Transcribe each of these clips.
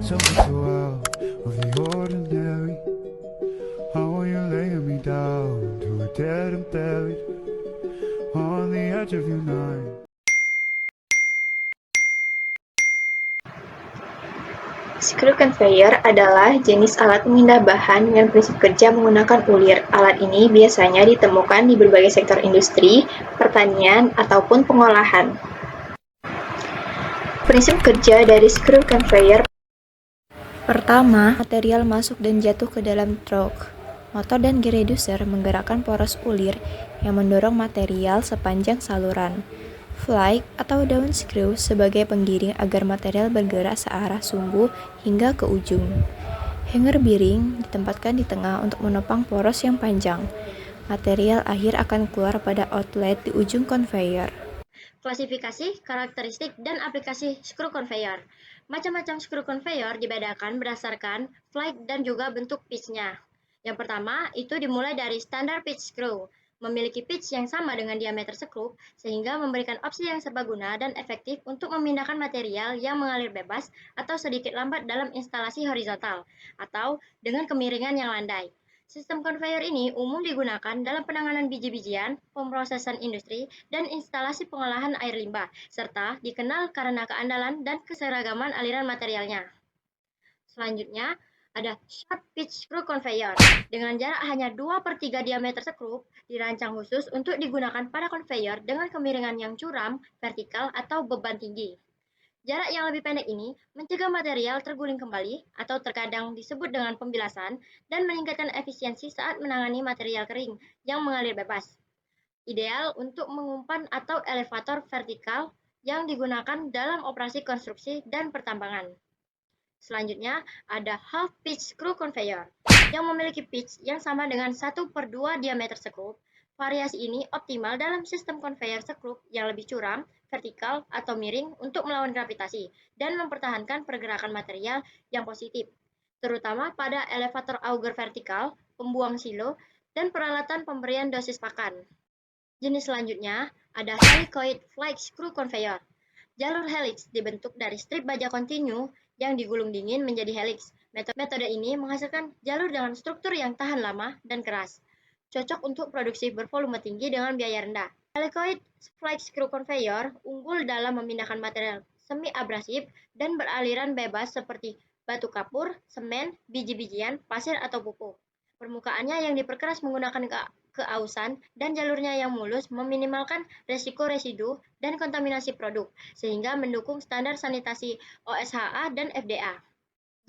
Something so out of the ordinary. How are you laying me down to a dead and buried on the edge of your night? Screw conveyor adalah jenis alat pemindah bahan dengan prinsip kerja menggunakan ulir. Alat ini biasanya ditemukan di berbagai sektor industri, pertanian, ataupun pengolahan. Prinsip kerja dari screw conveyor. Pertama, material masuk dan jatuh ke dalam truk. Motor dan gear reducer menggerakkan poros ulir yang mendorong material sepanjang saluran. Flight atau daun screw sebagai penggiring agar material bergerak searah sumbu hingga ke ujung. Hanger bearing ditempatkan di tengah untuk menopang poros yang panjang. Material akhir akan keluar pada outlet di ujung conveyor. Klasifikasi, karakteristik, dan aplikasi screw conveyor. Macam-macam screw conveyor dibedakan berdasarkan flight dan juga bentuk pitch-nya. Yang pertama, itu dimulai dari standar pitch screw. Memiliki pitch yang sama dengan diameter skrup, sehingga memberikan opsi yang serbaguna dan efektif untuk memindahkan material yang mengalir bebas atau sedikit lambat dalam instalasi horizontal, atau dengan kemiringan yang landai. Sistem conveyor ini umum digunakan dalam penanganan biji-bijian, pemrosesan industri, dan instalasi pengolahan air limbah, serta dikenal karena keandalan dan keseragaman aliran materialnya. Selanjutnya, ada short pitch screw conveyor. Dengan jarak hanya 2/3 diameter skrup, dirancang khusus untuk digunakan pada conveyor dengan kemiringan yang curam, vertikal, atau beban tinggi. Jarak yang lebih pendek ini mencegah material terguling kembali atau terkadang disebut dengan pembilasan dan meningkatkan efisiensi saat menangani material kering yang mengalir bebas. Ideal untuk mengumpan atau elevator vertikal yang digunakan dalam operasi konstruksi dan pertambangan. Selanjutnya, ada half pitch screw conveyor yang memiliki pitch yang sama dengan 1/2 diameter skrup. Variasi ini optimal dalam sistem conveyor skrup yang lebih curam, vertikal, atau miring untuk melawan gravitasi dan mempertahankan pergerakan material yang positif, terutama pada elevator auger vertikal, pembuang silo, dan peralatan pemberian dosis pakan. Jenis selanjutnya ada helicoid flight screw conveyor. Jalur helix dibentuk dari strip baja kontinu yang digulung dingin menjadi helix. Metode ini menghasilkan jalur dengan struktur yang tahan lama dan keras, cocok untuk produksi bervolume tinggi dengan biaya rendah. Helicoid flight screw conveyor unggul dalam memindahkan material semi-abrasif dan beraliran bebas seperti batu kapur, semen, biji-bijian, pasir, atau pupuk. Permukaannya yang diperkeras menggunakan keausan dan jalurnya yang mulus meminimalkan resiko residu dan kontaminasi produk, sehingga mendukung standar sanitasi OSHA dan FDA.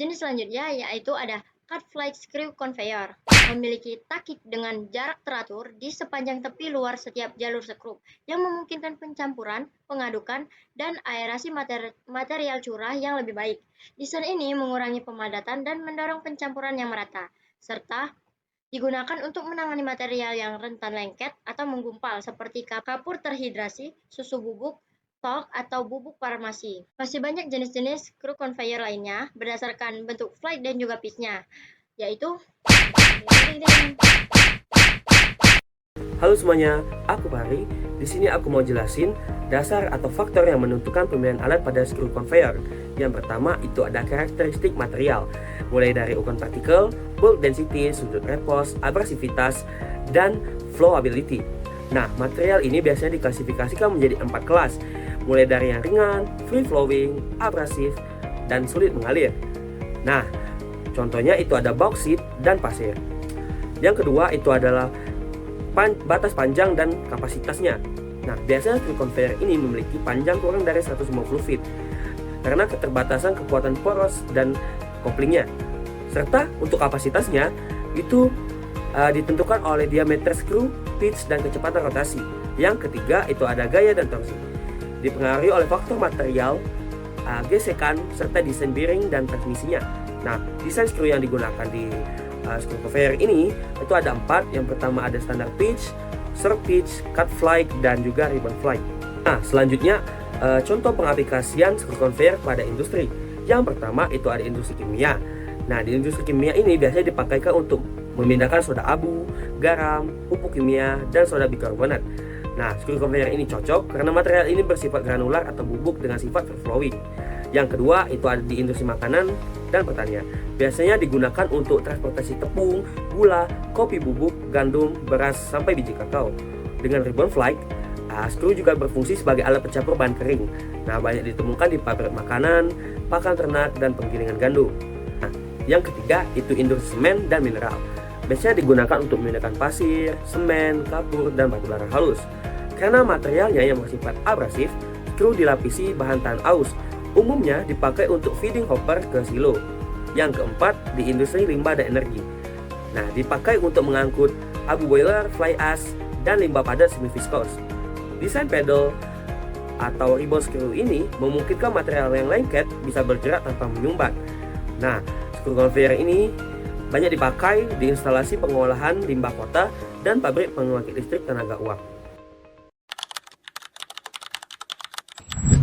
Jenis selanjutnya yaitu ada cut flight screw conveyor, memiliki takik dengan jarak teratur di sepanjang tepi luar setiap jalur skrup, yang memungkinkan pencampuran, pengadukan, dan aerasi material curah yang lebih baik. Desain ini mengurangi pemadatan dan mendorong pencampuran yang merata, serta digunakan untuk menangani material yang rentan lengket atau menggumpal seperti kapur terhidrasi, susu bubuk, talk, atau bubuk farmasi. Masih banyak jenis-jenis screw conveyor lainnya berdasarkan bentuk flight dan juga pitch-nya, yaitu Halo semuanya, aku Pari. Di sini aku mau jelasin dasar atau faktor yang menentukan pemilihan alat pada screw conveyor. Yang pertama itu ada karakteristik material, mulai dari ukuran partikel, bulk density, sudut repose, abrasivitas, dan flowability. Nah, material ini biasanya diklasifikasikan menjadi 4 kelas, mulai dari yang ringan, free flowing, abrasif, dan sulit mengalir. Nah, contohnya itu ada bauksit dan pasir. Yang kedua itu adalah batas panjang dan kapasitasnya. Nah, biasanya screw conveyor ini memiliki panjang kurang dari 150 feet karena keterbatasan kekuatan poros dan koplingnya. Serta untuk kapasitasnya itu ditentukan oleh diameter screw, pitch, dan kecepatan rotasi. Yang ketiga itu ada gaya dan torsi. Dipengaruhi oleh faktor material, gesekan, serta desain bearing dan transmisinya. Nah, desain screw yang digunakan di screw conveyor ini itu ada 4. Yang pertama ada standar pitch, short pitch, cut flight, dan juga ribbon flight. Nah, selanjutnya contoh pengaplikasian screw conveyor pada industri. Yang pertama itu ada industri kimia. Nah, di industri kimia ini biasanya dipakaikan untuk memindahkan soda abu, garam, pupuk kimia, dan soda bikarbonat. Nah, screw conveyor ini cocok karena material ini bersifat granular atau bubuk dengan sifat free flowing. Yang kedua itu ada di industri makanan dan pertanian. Biasanya digunakan untuk transportasi tepung, gula, kopi bubuk, gandum, beras, sampai biji kakao. Dengan ribbon flight, skru juga berfungsi sebagai alat pencampur bahan kering. Nah, banyak ditemukan di pabrik makanan, pakan ternak, dan penggilingan gandum. Nah, yang ketiga itu industri semen dan mineral. Biasanya digunakan untuk memindahkan pasir, semen, kapur, dan batu bara halus. Karena materialnya yang bersifat abrasif, skru dilapisi bahan tahan aus. Umumnya dipakai untuk feeding hopper ke silo. Yang keempat, di industri limbah dan energi. Nah, dipakai untuk mengangkut abu boiler, fly ash, dan limbah padat semi viskos. Desain pedal atau ribbon screw ini memungkinkan material yang lengket bisa bergerak tanpa menyumbat. Nah, screw conveyor ini banyak dipakai di instalasi pengolahan limbah kota dan pabrik pembangkit listrik tenaga uap.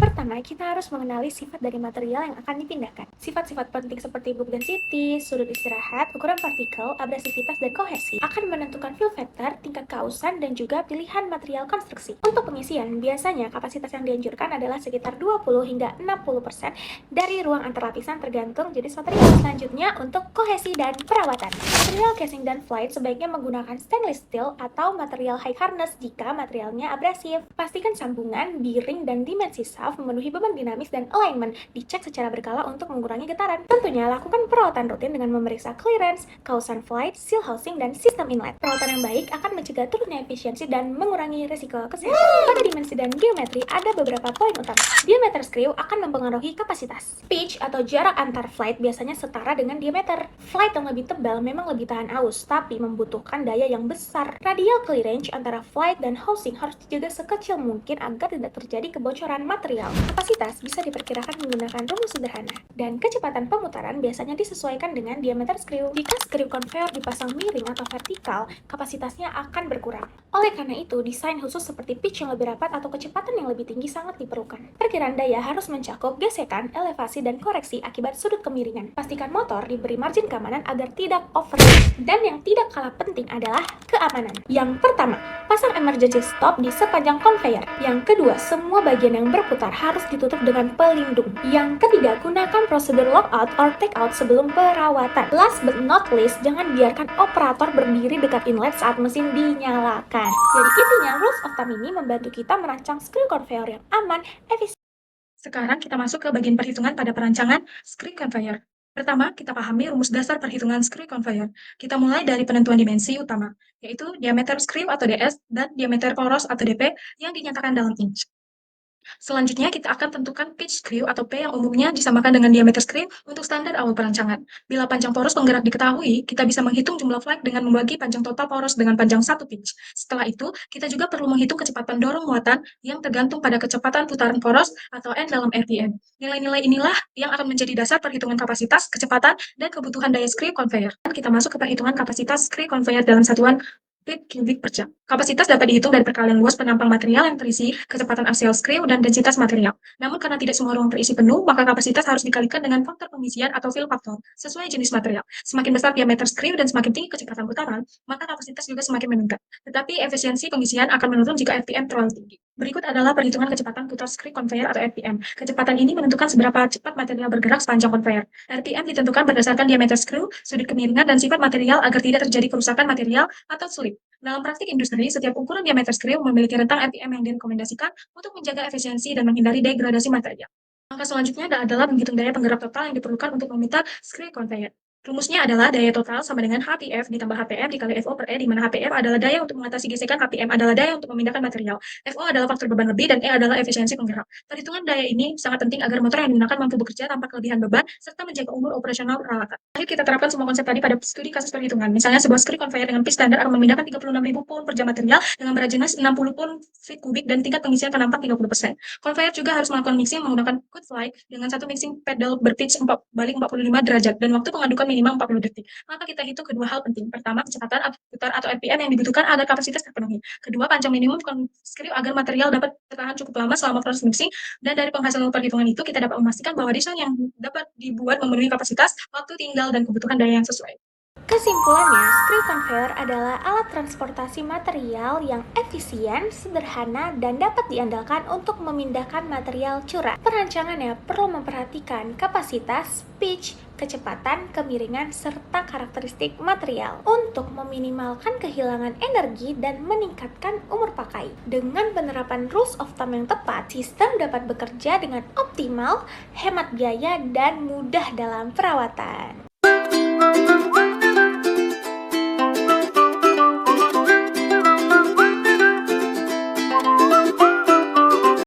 Pertama, kita harus mengenali sifat dari material yang akan dipindahkan. Sifat-sifat penting seperti book density, sudut istirahat, ukuran partikel, abrasivitas, dan kohesi akan menentukan fill factor, tingkat keausan, dan juga pilihan material konstruksi. Untuk pengisian, biasanya kapasitas yang dianjurkan adalah sekitar 20 hingga 60% dari ruang antar lapisan tergantung jenis material. Selanjutnya, untuk kohesi dan perawatan. Material casing dan flight sebaiknya menggunakan stainless steel atau material high hardness jika materialnya abrasif. Pastikan sambungan, bearing, dan dimensi shaft memenuhi beban dinamis dan alignment, dicek secara berkala untuk mengurangi getaran. Tentunya, lakukan perawatan rutin dengan memeriksa clearance, kausan flight, seal housing, dan sistem inlet. Perawatan yang baik akan mencegah turunnya efisiensi dan mengurangi risiko kesehatan. Pada dimensi dan geometri, ada beberapa poin utama. Diameter screw akan mempengaruhi kapasitas. Pitch atau jarak antar flight biasanya setara dengan diameter. Flight yang lebih tebal memang lebih tahan aus, tapi membutuhkan daya yang besar. Radial clearance antara flight dan housing harus dijaga sekecil mungkin agar tidak terjadi kebocoran material. Kapasitas bisa diperkirakan menggunakan rumus sederhana, dan kecepatan pemutaran biasanya disesuaikan dengan diameter screw. Jika screw conveyor dipasang miring atau vertikal, kapasitasnya akan berkurang. Oleh karena itu, desain khusus seperti pitch yang lebih rapat atau kecepatan yang lebih tinggi sangat diperlukan. Perkiraan daya harus mencakup gesekan, elevasi, dan koreksi akibat sudut kemiringan. Pastikan motor diberi margin keamanan agar tidak overheat. Dan yang tidak kalah penting adalah keamanan. Yang pertama, pasang emergency stop di sepanjang conveyor. Yang kedua, semua bagian yang berputar harus ditutup dengan pelindung. Yang ketiga, gunakan prosedur lockout or take out sebelum perawatan. Last but not least, jangan biarkan operator berdiri dekat inlet saat mesin dinyalakan. Jadi intinya, rules of thumb ini membantu kita merancang screw conveyor yang aman, efisien. Sekarang kita masuk ke bagian perhitungan pada perancangan screw conveyor. Pertama, kita pahami rumus dasar perhitungan screw conveyor. Kita mulai dari penentuan dimensi utama, yaitu diameter screw atau DS dan diameter poros atau DP yang dinyatakan dalam inch. Selanjutnya, kita akan tentukan pitch screw atau P yang umumnya disamakan dengan diameter screw untuk standar awal perancangan. Bila panjang poros penggerak diketahui, kita bisa menghitung jumlah flag dengan membagi panjang total poros dengan panjang satu pitch. Setelah itu, kita juga perlu menghitung kecepatan dorong muatan yang tergantung pada kecepatan putaran poros atau N dalam RPM. Nilai-nilai inilah yang akan menjadi dasar perhitungan kapasitas, kecepatan, dan kebutuhan daya screw conveyor. Kita masuk ke perhitungan kapasitas screw conveyor dalam satuan feet cubic per jam. Kapasitas dapat dihitung dari perkalian luas penampang material yang terisi, kecepatan axial screw, dan densitas material. Namun karena tidak semua ruang terisi penuh, maka kapasitas harus dikalikan dengan faktor pengisian atau fill factor sesuai jenis material. Semakin besar diameter screw dan semakin tinggi kecepatan putaran, maka kapasitas juga semakin meningkat. Tetapi efisiensi pengisian akan menurun jika RPM terlalu tinggi. Berikut adalah perhitungan kecepatan putar screw conveyor atau RPM. Kecepatan ini menentukan seberapa cepat material bergerak sepanjang conveyor. RPM ditentukan berdasarkan diameter screw, sudut kemiringan, dan sifat material agar tidak terjadi kerusakan material atau slip. Dalam praktik industri, setiap ukuran diameter screw memiliki rentang RPM yang direkomendasikan untuk menjaga efisiensi dan menghindari degradasi material. Langkah selanjutnya adalah menghitung daya penggerak total yang diperlukan untuk meminta screw conveyor. Rumusnya adalah daya total sama dengan HPF ditambah HPM dikali FO per E, di mana HPF adalah daya untuk mengatasi gesekan, HPM adalah daya untuk memindahkan material, FO adalah faktor beban lebih, dan E adalah efisiensi penggerak. Perhitungan daya ini sangat penting agar motor yang digunakan mampu bekerja tanpa kelebihan beban, serta menjaga umur operasional peralatan. Akhir kita terapkan semua konsep tadi pada studi kasus perhitungan. Misalnya sebuah screw conveyor dengan pitch standar akan memindahkan 36.000 pound per jam material dengan berat jenis 60 pound feet kubik dan tingkat pengisian penampang 30%. Conveyor juga harus melakukan mixing menggunakan cut fly dengan satu mixing pedal berpitch 4 balik 45 derajat dan waktu pengadukan minimal 40 detik. Maka kita hitung kedua hal penting. Pertama, kecepatan putar atau RPM yang dibutuhkan agar kapasitas terpenuhi. Kedua, panjang minimum screw agar material dapat bertahan cukup lama selama proses mixing. Dan dari penghasilan perhitungan itu, kita dapat memastikan bahwa desain yang dapat dibuat memenuhi kapasitas, waktu tinggal, dan kebutuhan daya yang sesuai. Kesimpulannya, screw conveyor adalah alat transportasi material yang efisien, sederhana, dan dapat diandalkan untuk memindahkan material curah. Perancangannya perlu memperhatikan kapasitas, pitch, kecepatan, kemiringan, serta karakteristik material untuk meminimalkan kehilangan energi dan meningkatkan umur pakai. Dengan penerapan rules of thumb yang tepat, sistem dapat bekerja dengan optimal, hemat biaya, dan mudah dalam perawatan.